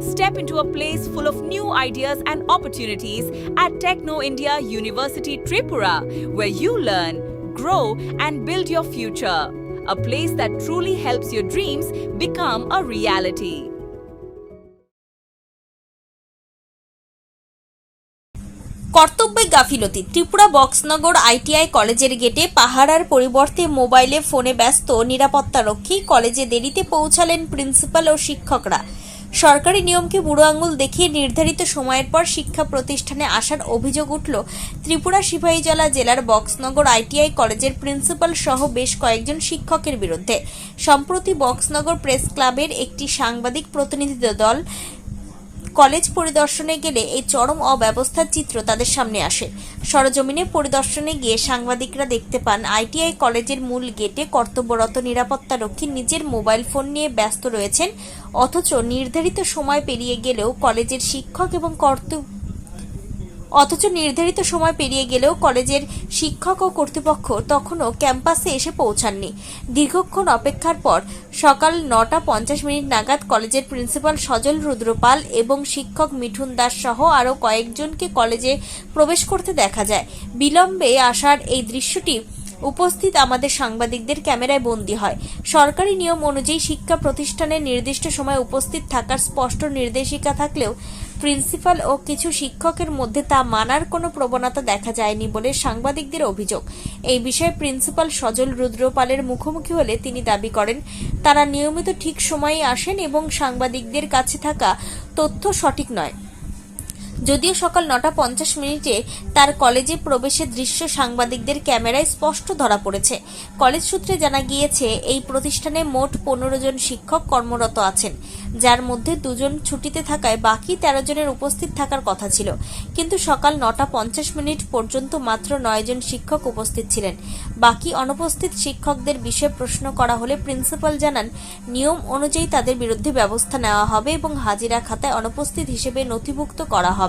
Step into a place full of new ideas and opportunities at Techno India University Tripura, where you learn, grow, and build your future. A place that truly helps your dreams become a reality. কর্তব্যে গাফিলতি Tripura Boxanagar ITI কলেজের গেটে পাহারার পরিবর্তে মোবাইলে ফোনে ব্যস্ত নিরাপত্তারক্ষী কলেজে দেরিতে পৌঁছালেন প্রিন্সিপাল ও শিক্ষকরা। সরকারি নিয়মকে বুড়ো আঙুল দেখিয়ে নির্ধারিত সময়ের পর শিক্ষা প্রতিষ্ঠানে আসার অভিযোগ উঠল ত্রিপুরা সিপাহীজলা জেলার বক্সনগর আইটিআই কলেজের প্রিন্সিপাল সহ বেশ কয়েকজন শিক্ষকের বিরুদ্ধে। সম্প্রতি বক্সনগর প্রেস ক্লাবের একটি সাংবাদিক প্রতিনিধি দল কলেজ পরিদর্শনে গেলে এই চরম অব্যবস্থার চিত্র তাদের সামনে আসে। সরজমিনে পরিদর্শনে গিয়ে সাংবাদিকরা দেখতে পান আইটিআই কলেজের মূল গেটে কর্তব্যরত নিরাপত্তারক্ষী নিজের মোবাইল ফোন নিয়ে ব্যস্ত রয়েছেন, অথচ নির্ধারিত সময় পেরিয়ে গেলেও কলেজের শিক্ষক ও কর্তৃপক্ষ তখনও ক্যাম্পাসে এসে পৌঁছাননি। দীর্ঘক্ষণ অপেক্ষার পর সকাল 9:50 নাগাদ কলেজের প্রিন্সিপাল সজল রুদ্রপাল এবং শিক্ষক মিঠুন দাস সহ আরও কয়েকজনকে কলেজে প্রবেশ করতে দেখা যায়। বিলম্বে আসার এই দৃশ্যটি উপস্থিত আমাদের সাংবাদিকদের ক্যামেরায় বন্দী হয়। সরকারি নিয়ম অনুযায়ী শিক্ষা প্রতিষ্ঠানে নির্দিষ্ট সময় উপস্থিত থাকার স্পষ্ট নির্দেশিকা থাকলেও প্রিন্সিপাল ও কিছু শিক্ষকের মধ্যে তা মানার কোনো প্রবণতা দেখা যায়নি বলে সাংবাদিকদের অভিযোগ। এই বিষয়ে প্রিন্সিপাল সজল রুদ্রপালের মুখোমুখি হলে তিনি দাবি করেন তারা নিয়মিত ঠিক সময়ে আসেন এবং সাংবাদিকদের কাছে থাকা তথ্য সঠিক নয়। যদিও সকাল 9:50 তার কলেজে প্রবেশের দৃশ্য সাংবাদিকদের ক্যামেরায় স্পষ্ট ধরা পড়েছে। কলেজ সূত্রে জানা গিয়েছে এই প্রতিষ্ঠানে মোট 15 জন শিক্ষক কর্মরত আছেন, যার মধ্যে 2 জন ছুটিতে থাকায় বাকি 13 জনের উপস্থিত থাকার কথা ছিল। কিন্তু সকাল 9:50 পর্যন্ত মাত্র 9 জন শিক্ষক উপস্থিত ছিলেন। বাকি অনুপস্থিত শিক্ষকদের বিষয়ে প্রশ্ন করা হলে প্রিন্সিপাল জানান নিয়ম অনুযায়ী তাদের বিরুদ্ধে ব্যবস্থা নেওয়া হবে এবং হাজিরা খাতায় অনুপস্থিত হিসেবে নথিভুক্ত করা হবে।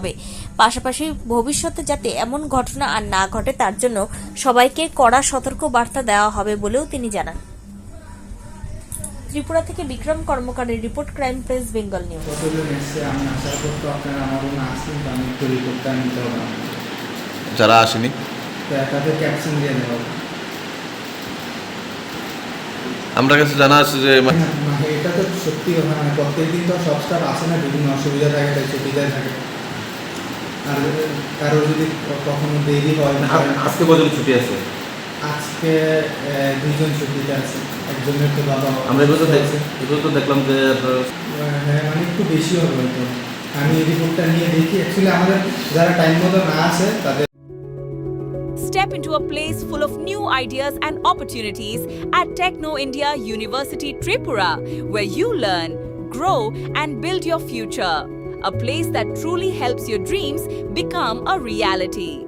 পাশাপাশি ভবিষ্যতে যাতে এমন ঘটনা আর না ঘটে তার জন্য সবাইকে কড়া সতর্ক বার্তা দেওয়া হবে বলেও তিনি জানান। ত্রিপুরা থেকে বিক্রম কর্মকারের report, crime press Bengal news. যারা আসেনি তাদের ক্যাপশন দিয়ে নেওয়া। আমরা কাছে জানা আছে যে এটা তো সত্যি কথা না, প্রত্যেকদিন তো সব স্টাফ আসে না, বিভিন্ন অসুবিধা থাকে, তাই ছুটিতে থাকে। আর কারো যদি কখনো দেরি হয়। আজকে কজন ছুটি আছে? আজকে 2 জন ছুটিতে আছে, একজনের তো বাবা। আমরা এগুলো তো দেখলাম যে হ্যাঁ, মানে একটু বেশি হবে হয়তো। আমি এই রিপোর্টটা নিয়ে দেখি। অ্যাকচুয়ালি আমাদের যারা টাইম মতো না আসে তাদের Step into a place full of new ideas and opportunities at Techno India University Tripura, where you learn, grow, and build your future. A place that truly helps your dreams become a reality.